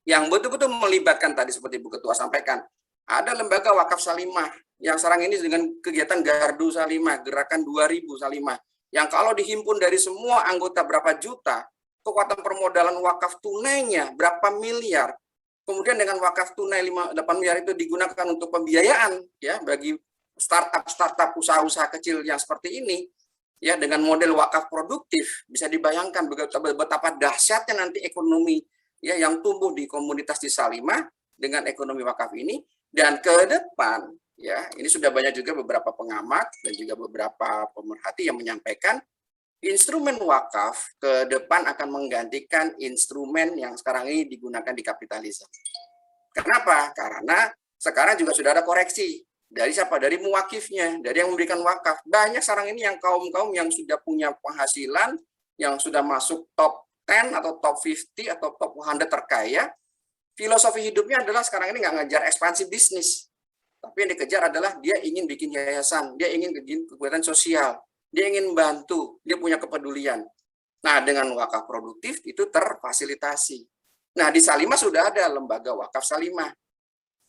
Yang betul-betul melibatkan tadi seperti Bu Ketua sampaikan, ada lembaga wakaf Salimah yang sekarang ini dengan kegiatan Gardu Salimah, gerakan 2000 Salimah, yang kalau dihimpun dari semua anggota berapa juta, kekuatan permodalan wakaf tunainya berapa miliar. Kemudian dengan wakaf tunai 8 miliar itu digunakan untuk pembiayaan ya bagi startup usaha-usaha kecil yang seperti ini ya dengan model wakaf produktif, bisa dibayangkan betapa dahsyatnya nanti ekonomi ya yang tumbuh di komunitas di Salimah dengan ekonomi wakaf ini. Dan ke depan ya ini sudah banyak juga beberapa pengamat dan juga beberapa pemerhati yang menyampaikan instrumen wakaf ke depan akan menggantikan instrumen yang sekarang ini digunakan di kapitalisme. Kenapa? Karena sekarang juga sudah ada koreksi. Dari siapa? Dari muwakifnya, dari yang memberikan wakaf. Banyak sekarang ini yang kaum-kaum yang sudah punya penghasilan, yang sudah masuk top 10 atau top 50 atau top 100 terkaya, filosofi hidupnya adalah sekarang ini nggak ngejar ekspansi bisnis. Tapi yang dikejar adalah dia ingin bikin yayasan, dia ingin bikin kegiatan sosial. Dia ingin bantu, dia punya kepedulian. Nah, dengan wakaf produktif itu terfasilitasi. Nah, di Salimah sudah ada lembaga wakaf Salimah.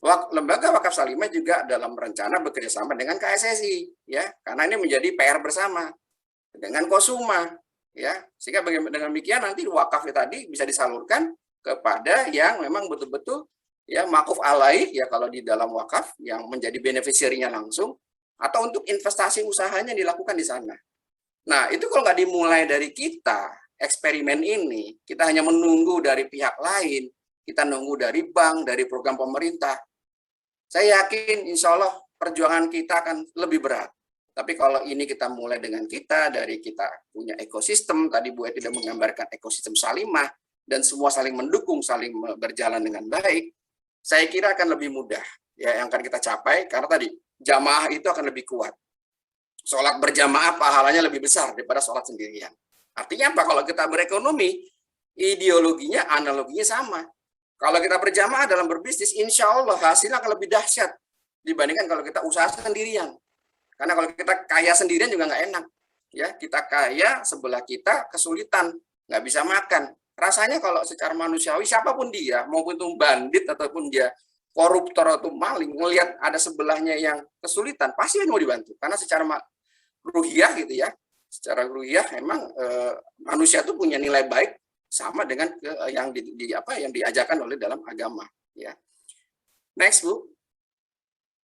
Lembaga Wakaf Salimah juga dalam rencana bekerja sama dengan KSSI, ya, karena ini menjadi PR bersama dengan Kosuma, ya, sehingga dengan demikian nanti wakaf tadi bisa disalurkan kepada yang memang betul-betul ya makuf alaih, ya kalau di dalam wakaf yang menjadi beneficiary-nya langsung, atau untuk investasi usahanya dilakukan di sana. Nah, itu kalau nggak dimulai dari kita, eksperimen ini, kita hanya menunggu dari pihak lain, kita nunggu dari bank, dari program pemerintah, saya yakin insya Allah perjuangan kita akan lebih berat. Tapi kalau ini kita mulai dengan kita, dari kita punya ekosistem, tadi Bu Eti sudah menggambarkan ekosistem Salimah, dan semua saling mendukung, saling berjalan dengan baik, saya kira akan lebih mudah ya yang akan kita capai, karena tadi jamaah itu akan lebih kuat. Sholat berjamaah pahalanya lebih besar daripada sholat sendirian. Artinya apa? Kalau kita berekonomi, ideologinya, analoginya sama. Kalau kita berjamaah dalam berbisnis, insya Allah hasilnya akan lebih dahsyat dibandingkan kalau kita usaha sendirian. Karena kalau kita kaya sendirian juga nggak enak. Ya, kita kaya, sebelah kita kesulitan, nggak bisa makan. Rasanya kalau secara manusiawi, siapapun dia, maupun itu bandit ataupun dia koruptor atau maling, ngelihat ada sebelahnya yang kesulitan, pasti mau dibantu. Karena secara ruhiyah gitu ya, secara ruhiyah memang manusia itu punya nilai baik sama dengan yang yang diajarkan oleh dalam agama, ya. Next, Bu.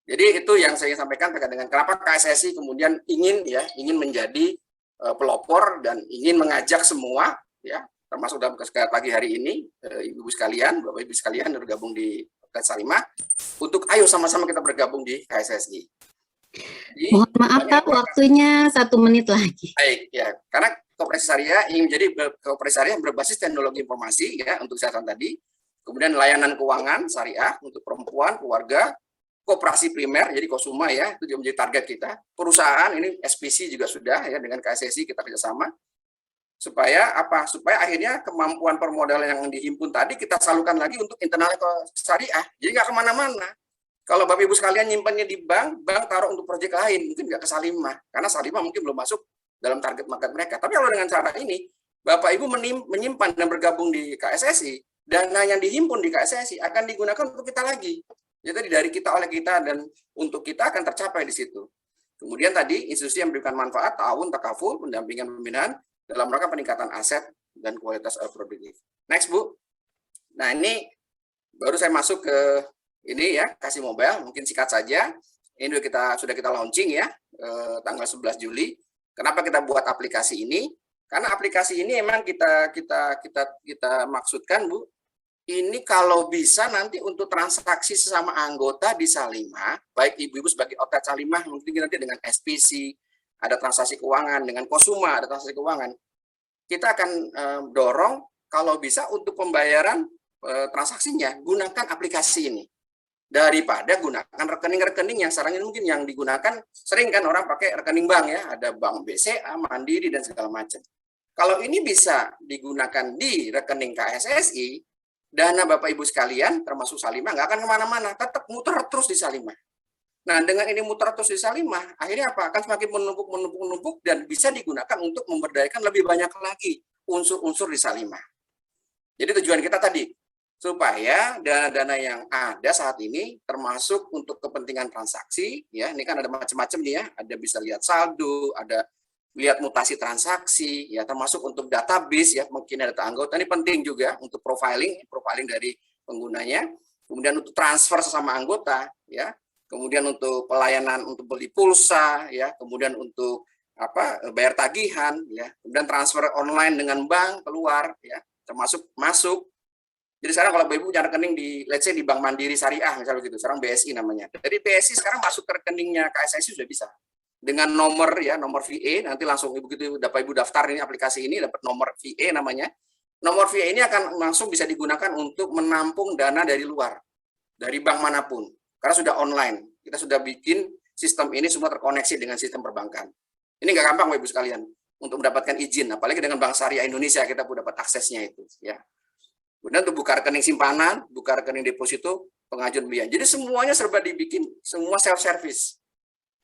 Jadi itu yang saya sampaikan terkait dengan kenapa KSSI kemudian ingin menjadi pelopor dan ingin mengajak semua, ya, termasuk dalam pagi hari ini ibu-ibu sekalian, bapak-ibu sekalian yang bergabung di Wakaf Salimah, untuk ayo sama-sama kita bergabung di KSSI. Jadi,
mohon maaf Pak, waktunya 1 menit lagi.
Baik, ya, karena Koperasi Syariah ingin menjadi koperasi syariah berbasis teknologi informasi, ya, untuk kesehatan tadi, kemudian layanan keuangan syariah untuk perempuan, keluarga, koperasi primer, jadi Kosuma, ya, itu juga menjadi target kita. Perusahaan ini SPC juga sudah, ya, dengan KSSI kita kerjasama, supaya apa? Supaya akhirnya kemampuan permodalan yang dihimpun tadi kita salurkan lagi untuk internal syariah, jadi nggak kemana-mana. Kalau Bapak Ibu sekalian nyimpannya di bank taruh untuk proyek lain, mungkin nggak ke Salimah, karena Salimah mungkin belum masuk dalam target market mereka. Tapi kalau dengan cara ini, Bapak Ibu menyimpan dan bergabung di KSSI, dana yang dihimpun di KSSI akan digunakan untuk kita lagi. Jadi dari kita, oleh kita, dan untuk kita akan tercapai di situ. Kemudian tadi, institusi yang memberikan manfaat, ta'awun, takaful, pendampingan pembinaan, dalam rangka peningkatan aset dan kualitas produktif. Next, Bu. Nah, ini baru saya masuk ke ini ya, Kasih Mobile, mungkin singkat saja. Ini sudah kita launching ya, tanggal 11 Juli. Kenapa kita buat aplikasi ini? Karena aplikasi ini memang kita maksudkan, Bu, ini kalau bisa nanti untuk transaksi sesama anggota di Salimah, baik ibu-ibu sebagai outlet Salimah, mungkin nanti dengan SPC, ada transaksi keuangan, dengan Kosuma, ada transaksi keuangan. Kita akan dorong kalau bisa untuk pembayaran transaksinya, gunakan aplikasi ini. Daripada gunakan rekening-rekening yang sekarang ini mungkin yang digunakan, sering kan orang pakai rekening bank ya, ada bank BCA, Mandiri, dan segala macam. Kalau ini bisa digunakan di rekening KSSI, dana Bapak Ibu sekalian, termasuk Salimah, nggak akan kemana-mana, tetap muter terus di Salimah. Nah, dengan ini muter terus di Salimah, akhirnya apa? Akan semakin menumpuk, dan bisa digunakan untuk memberdayakan lebih banyak lagi unsur-unsur di Salimah. Jadi tujuan kita tadi, supaya dana-dana yang ada saat ini termasuk untuk kepentingan transaksi, ya, ini kan ada macam-macam nih ya, ada bisa lihat saldo, ada lihat mutasi transaksi, ya, termasuk untuk database, ya, mungkin ada data anggota, ini penting juga untuk profiling dari penggunanya, kemudian untuk transfer sesama anggota, ya, kemudian untuk pelayanan untuk beli pulsa, ya, kemudian untuk bayar tagihan, ya, kemudian transfer online dengan bank keluar, ya, termasuk masuk. Jadi sekarang kalau Ibu punya rekening di, let's say di Bank Mandiri Syariah, misalnya begitu, sekarang BSI namanya. Jadi BSI sekarang masuk ke rekeningnya KSSI sudah bisa. Dengan nomor VA, nanti langsung Ibu daftar ini aplikasi ini, dapat nomor VA namanya. Nomor VA ini akan langsung bisa digunakan untuk menampung dana dari luar, dari bank manapun. Karena sudah online, kita sudah bikin sistem ini semua terkoneksi dengan sistem perbankan. Ini nggak gampang Ibu sekalian untuk mendapatkan izin, apalagi dengan Bank Syariah Indonesia kita pun dapat aksesnya itu, ya. Kemudian untuk buka rekening simpanan, buka rekening deposito, pengajuan pembelian. Jadi semuanya serba dibikin, semua self-service.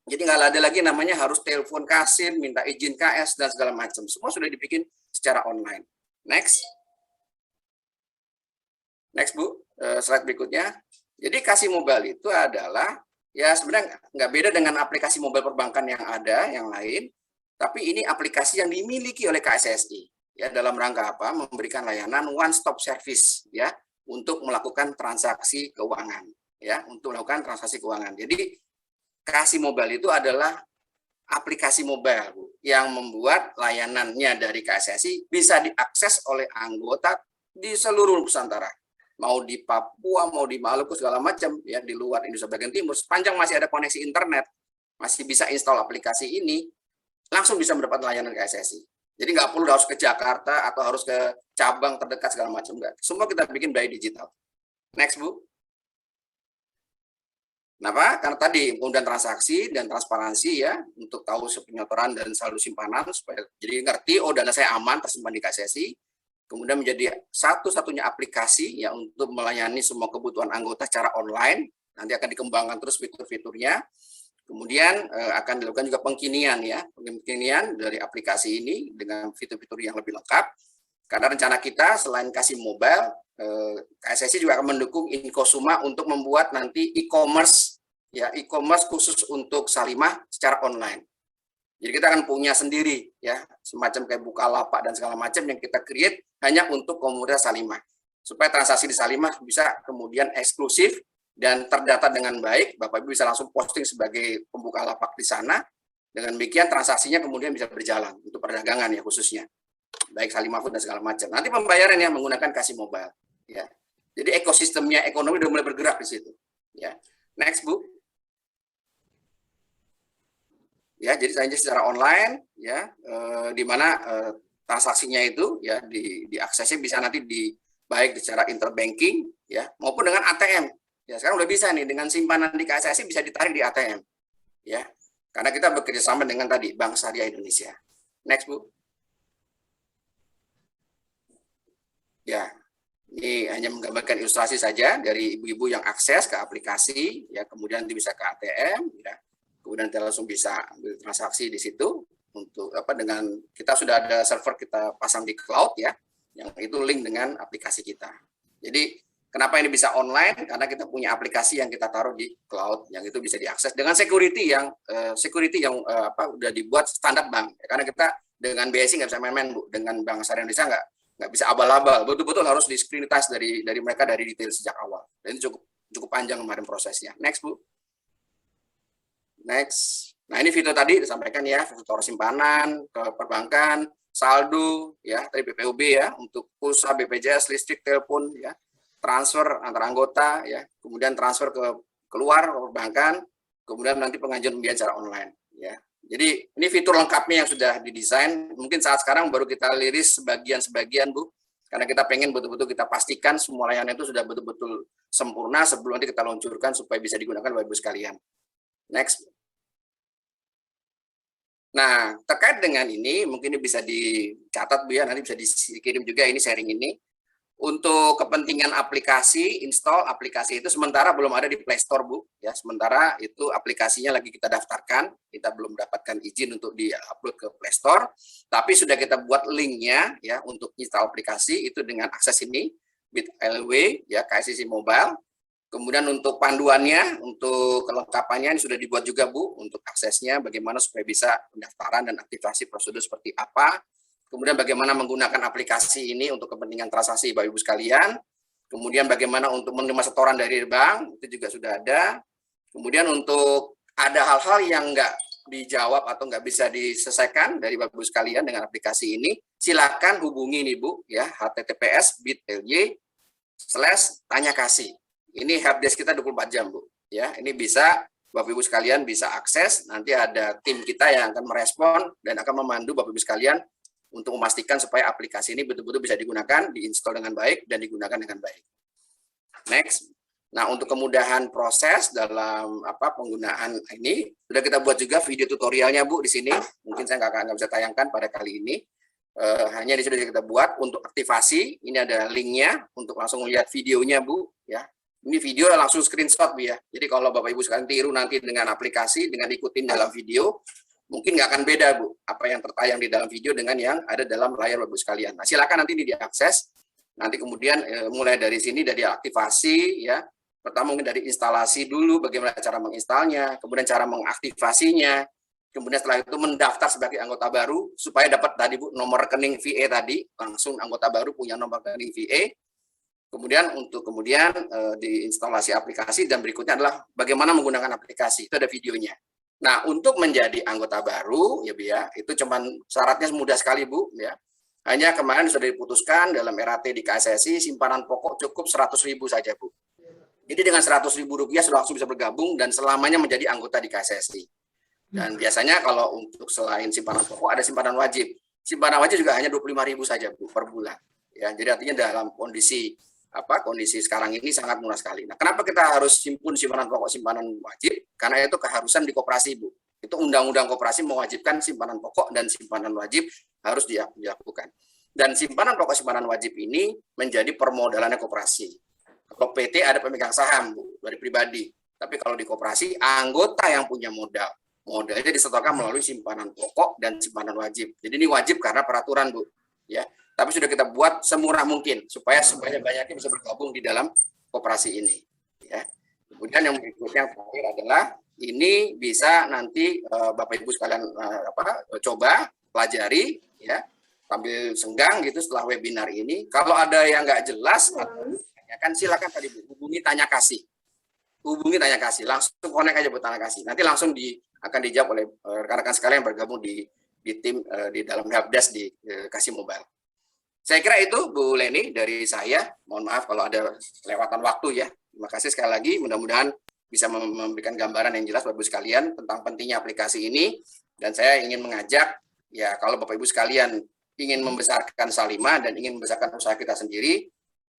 Jadi nggak ada lagi namanya harus telepon kasir, minta izin KS, dan segala macam. Semua sudah dibikin secara online. Next. Next, Bu. Slide berikutnya. Jadi Kasih Mobile itu adalah ya sebenarnya nggak beda dengan aplikasi mobile perbankan yang ada, yang lain, tapi ini aplikasi yang dimiliki oleh KSSI ya dalam rangka apa? Memberikan layanan one stop service ya untuk melakukan transaksi keuangan ya, untuk melakukan transaksi keuangan. Jadi Kasih Mobile itu adalah aplikasi mobile Bu, yang membuat layanannya dari KSSI bisa diakses oleh anggota di seluruh Nusantara. Mau di Papua, mau di Maluku, segala macam, ya di luar Indonesia bagian timur, sepanjang masih ada koneksi internet, masih bisa install aplikasi ini, langsung bisa mendapat layanan KSSI. Jadi nggak perlu harus ke Jakarta atau harus ke cabang terdekat segala macam, enggak. Semua kita bikin by digital. Next, Bu. Kenapa? Karena tadi kemudian transaksi dan transparansi ya untuk tahu penyetoran dan saldo simpanan supaya jadi ngerti oh dana saya aman tersimpan di KSSI. Kemudian menjadi satu-satunya aplikasi ya untuk melayani semua kebutuhan anggota secara online. Nanti akan dikembangkan terus fitur-fiturnya. Kemudian akan dilakukan juga pengkinian ya, pengkinian dari aplikasi ini dengan fitur-fitur yang lebih lengkap. Karena rencana kita selain Kasih Mobile, KSSI juga akan mendukung Inkosuma untuk membuat nanti e-commerce ya, e-commerce khusus untuk Salimah secara online. Jadi kita akan punya sendiri ya, semacam kayak Bukalapak dan segala macam yang kita create hanya untuk komunitas Salimah. Supaya transaksi di Salimah bisa kemudian eksklusif dan terdata dengan baik, Bapak Ibu bisa langsung posting sebagai pembuka lapak di sana. Dengan demikian transaksinya kemudian bisa berjalan untuk perdagangan ya khususnya. Baik Salimah Food dan segala macam. Nanti pembayaran yang menggunakan Kasih Mobile ya. Jadi ekosistemnya ekonomi sudah mulai bergerak di situ ya. Next, Bu. Ya, jadi saya secara online ya di mana transaksinya itu ya diaksesnya bisa nanti baik secara interbanking ya maupun dengan ATM. Ya, sekarang udah bisa nih dengan simpanan di KSSI bisa ditarik di ATM. Ya. Karena kita bekerja sama dengan tadi Bank Syariah Indonesia. Next, Bu. Ya, ini hanya menggambarkan ilustrasi saja dari ibu-ibu yang akses ke aplikasi, ya kemudian nanti bisa ke ATM, ya kemudian kita langsung bisa ambil transaksi di situ untuk apa dengan kita sudah ada server kita pasang di cloud ya, yang itu link dengan aplikasi kita. Jadi kenapa ini bisa online? Karena kita punya aplikasi yang kita taruh di cloud, yang itu bisa diakses dengan security yang udah dibuat standar bank. Karena kita dengan BSI nggak bisa main-main Bu, dengan Bank Syariah Indonesia nggak bisa abal-abal, betul-betul harus di screening dari mereka dari detail sejak awal. Dan itu cukup panjang kemarin prosesnya. Next, Bu. Next. Nah, ini fitur tadi disampaikan ya, fitur simpanan, ke perbankan, saldo, ya, tadi BPUB ya, untuk pulsa, BPJS, listrik, telepon, ya, transfer antar anggota, ya, kemudian transfer keluar ke perbankan, kemudian nanti pengajuan pembiayaan secara online, ya. Jadi ini fitur lengkapnya yang sudah didesain. Mungkin saat sekarang baru kita liris sebagian-sebagian, Bu. Karena kita pengen betul-betul kita pastikan semua layanan itu sudah betul-betul sempurna sebelum nanti kita luncurkan supaya bisa digunakan Bapak Ibu sekalian. Next. Nah, terkait dengan ini, mungkin ini bisa dicatat Bu ya, nanti bisa dikirim juga ini sharing ini. Untuk kepentingan aplikasi, install aplikasi itu sementara belum ada di Play Store, Bu. Ya, sementara itu aplikasinya lagi kita daftarkan, kita belum dapatkan izin untuk di-upload ke Play Store, tapi sudah kita buat linknya ya untuk install aplikasi itu dengan akses ini, bit.ly ya, KSSI Mobile. Kemudian untuk panduannya, untuk kelengkapannya ini sudah dibuat juga Bu, untuk aksesnya bagaimana supaya bisa pendaftaran dan aktivasi prosedur seperti apa. Kemudian bagaimana menggunakan aplikasi ini untuk kepentingan transaksi Bapak Ibu sekalian. Kemudian bagaimana untuk menerima setoran dari bank, itu juga sudah ada. Kemudian untuk ada hal-hal yang nggak dijawab atau nggak bisa diselesaikan dari Bapak Ibu sekalian dengan aplikasi ini, silakan hubungi nih Bu, ya, https://tanyakasih. Ini helpdesk kita 24 jam Bu. Ya, ini bisa Bapak Ibu sekalian bisa akses, nanti ada tim kita yang akan merespon dan akan memandu Bapak Ibu sekalian untuk memastikan supaya aplikasi ini betul-betul bisa digunakan, diinstal dengan baik, dan digunakan dengan baik. Next. Nah, untuk kemudahan proses dalam penggunaan ini, sudah kita buat juga video tutorialnya Bu di sini. Mungkin saya nggak bisa tayangkan pada kali ini. Hanya di sini sudah kita buat untuk aktivasi. Ini ada linknya untuk langsung melihat videonya Bu. Ya, ini video langsung screenshot Bu ya. Jadi kalau Bapak Ibu sekalian tiru nanti dengan aplikasi, dengan ikutin dalam video, mungkin nggak akan beda Bu, apa yang tertayang di dalam video dengan yang ada dalam layar Bapak Ibu sekalian. Nah, silakan nanti ini diakses. Nanti kemudian mulai dari sini dari aktivasi ya, Pertama mungkin dari instalasi dulu, bagaimana cara menginstalnya, kemudian cara mengaktifasinya, kemudian setelah itu mendaftar sebagai anggota baru supaya dapat tadi Bu nomor rekening VA tadi, langsung anggota baru punya nomor rekening VA. Kemudian diinstalasi aplikasi, dan berikutnya adalah bagaimana menggunakan aplikasi. Itu ada videonya. Nah, untuk menjadi anggota baru ya Bu ya, itu cuman syaratnya mudah sekali Bu ya. Hanya kemarin sudah diputuskan dalam RAT di KSSI simpanan pokok cukup 100.000 saja Bu. Jadi dengan 100.000 rupiah sudah langsung bisa bergabung dan selamanya menjadi anggota di KSSI. Dan biasanya kalau untuk selain simpanan pokok ada simpanan wajib. Simpanan wajib juga hanya 25.000 saja Bu per bulan. Ya, jadi artinya dalam kondisi sekarang ini sangat murah sekali. Nah, kenapa kita harus simpanan pokok, simpanan wajib? Karena itu keharusan di koperasi Bu. Itu undang-undang koperasi mewajibkan simpanan pokok dan simpanan wajib harus dilakukan. Dan simpanan pokok simpanan wajib ini menjadi permodalannya koperasi. Kalau PT ada pemegang saham Bu, dari pribadi. Tapi kalau di koperasi anggota yang punya modal. Modalnya disetorkan melalui simpanan pokok dan simpanan wajib. Jadi ini wajib karena peraturan Bu, ya. Tapi sudah kita buat semurah mungkin supaya sebanyak-banyaknya bisa bergabung di dalam koperasi ini, ya. Kemudian yang berikutnya yang terakhir adalah ini bisa nanti Bapak Ibu sekalian coba pelajari, ya, sambil senggang gitu setelah webinar ini. Kalau ada yang nggak jelas, kan silakan tadi Bu, hubungi tanya kasih, langsung connect aja buat tanya kasih. Nanti langsung akan dijawab oleh rekan-rekan sekalian yang bergabung di tim di dalam helpdesk di Kasih Mobile. Saya kira itu Bu Leni dari saya. Mohon maaf kalau ada kelewatan waktu ya. Terima kasih sekali lagi. Mudah-mudahan bisa memberikan gambaran yang jelas Bapak Ibu sekalian tentang pentingnya aplikasi ini. Dan saya ingin mengajak ya kalau Bapak Ibu sekalian ingin membesarkan Salimah dan ingin membesarkan usaha kita sendiri,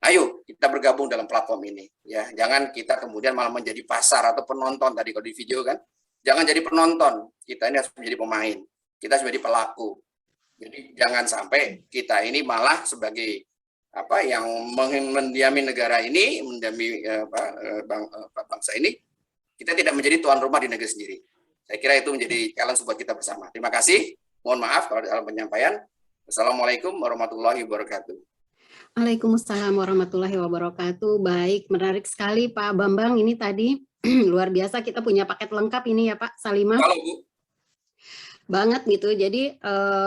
ayo kita bergabung dalam platform ini. Ya, jangan kita kemudian malah menjadi pasar atau penonton tadi kalau di video kan. Jangan jadi penonton. Kita ini harus menjadi pemain. Kita harus menjadi pelaku. Jadi jangan sampai kita ini malah sebagai yang mendiami negara ini, mendiami bangsa ini, kita tidak menjadi tuan rumah di negeri sendiri. Saya kira itu menjadi challenge buat kita bersama. Terima kasih. Mohon maaf kalau dalam penyampaian. Assalamualaikum warahmatullahi wabarakatuh.
Waalaikumsalam warahmatullahi wabarakatuh. Baik, menarik sekali Pak Bambang ini tadi. Luar biasa, kita punya paket lengkap ini ya Pak Salimah.
Halo Bu.
Banget gitu. Jadi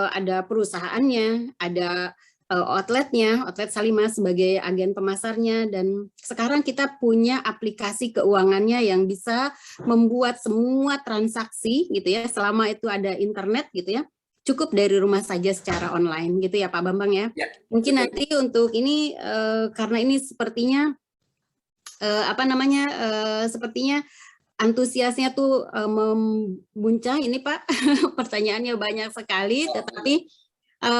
ada perusahaannya, ada outletnya, outlet Salimah sebagai agen pemasarnya, dan sekarang kita punya aplikasi keuangannya yang bisa membuat semua transaksi gitu ya, selama itu ada internet gitu ya, cukup dari rumah saja secara online gitu ya Pak Bambang ya.
Ya.
Mungkin nanti untuk ini karena ini sepertinya sepertinya antusiasnya tuh membuncah ini Pak. Pertanyaannya banyak sekali, tetapi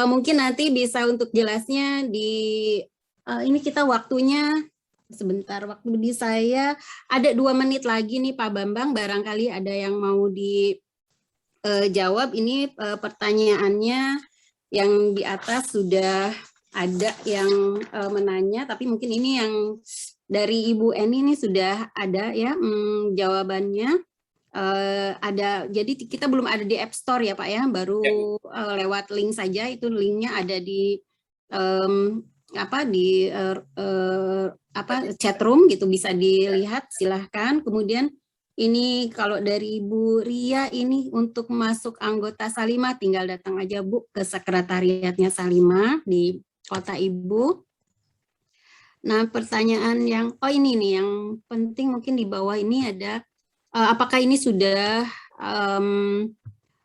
mungkin nanti bisa untuk jelasnya di ini kita waktunya sebentar, waktu di saya ada 2 menit lagi nih Pak Bambang, barangkali ada yang mau dijawab. Ini pertanyaannya yang di atas sudah ada yang menanya, tapi mungkin ini yang dari Ibu Eni ini sudah ada ya jawabannya. Ada, jadi kita belum ada di App Store ya Pak ya, baru lewat link saja. Itu linknya ada di chat room gitu, bisa dilihat, silahkan. Kemudian ini kalau dari Ibu Ria ini untuk masuk anggota Salimah tinggal datang aja Bu ke sekretariatnya Salimah di kota Ibu. Nah, pertanyaan yang ini nih yang penting mungkin di bawah ini ada apakah ini sudah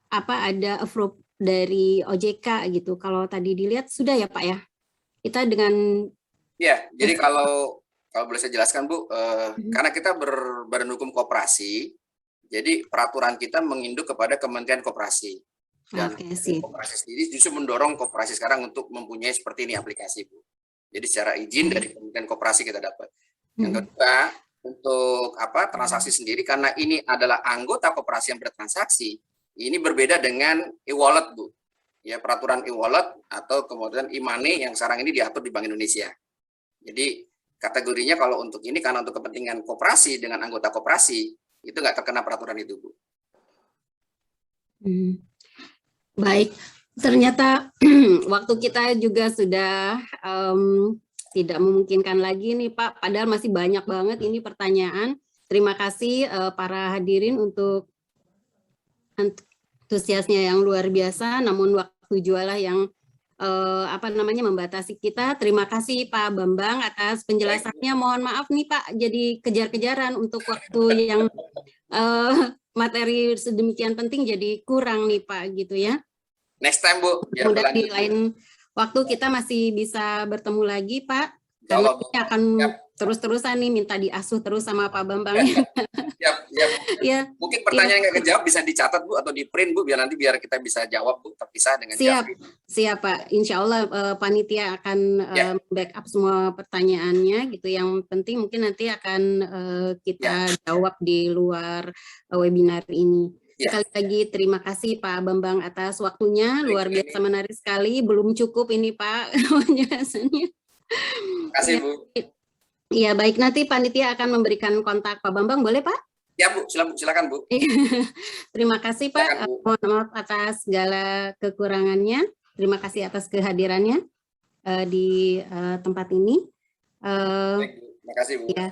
ada approve dari OJK gitu. Kalau tadi dilihat sudah ya Pak ya. Kita dengan
jadi kalau boleh saya jelaskan Bu, karena kita berbadan hukum koperasi, jadi peraturan kita menginduk kepada Kementerian Koperasi. Dan koperasi sendiri justru mendorong koperasi sekarang untuk mempunyai seperti ini aplikasi Bu. Jadi secara izin dari Kementerian Koperasi kita dapat. Yang kedua, untuk transaksi sendiri, karena ini adalah anggota koperasi yang bertransaksi, ini berbeda dengan e-wallet Bu. Ya, peraturan e-wallet atau kemudian e-money yang sekarang ini diatur di Bank Indonesia. Jadi kategorinya kalau untuk ini karena untuk kepentingan koperasi dengan anggota koperasi itu nggak terkena peraturan itu Bu.
Baik. Ternyata waktu kita juga sudah tidak memungkinkan lagi nih Pak, padahal masih banyak banget ini pertanyaan. Terima kasih para hadirin untuk antusiasnya yang luar biasa, namun waktu jualah yang membatasi kita. Terima kasih Pak Bambang atas penjelasannya. Mohon maaf nih Pak, jadi kejar-kejaran untuk waktu yang materi sedemikian penting jadi kurang nih Pak gitu ya.
Next time Bu. Biar
Mudah di
berlanjut, Bu.
lain waktu kita masih bisa bertemu lagi Pak.
Insya
Karena
Allah, Bu.
ini akan
Siap.
terus-terusan nih minta diasuh terus sama Pak Bambang.
Siap, siap.
Ya,
Mungkin pertanyaan yang nggak kejawab bisa dicatat Bu atau di print Bu, biar kita bisa jawab Bu, terpisah dengan
siap,
Jafri.
siap Pak. Insya Allah panitia akan
Ya.
backup semua pertanyaannya gitu. Yang penting mungkin nanti akan kita jawab di luar webinar ini.
Ya.
Sekali lagi terima kasih Pak Bambang atas waktunya, luar biasa menarik sekali. Belum cukup ini Pak penjelasannya.
Terima kasih Bu.
Iya baik, nanti panitia akan memberikan kontak Pak Bambang, boleh Pak?
Ya Bu, silakan Bu.
Terima kasih Pak.
Silakan, Bu.
Mohon maaf atas segala kekurangannya. Terima kasih atas kehadirannya di tempat ini.
Baik, Bu. Terima kasih Bu.
Ya,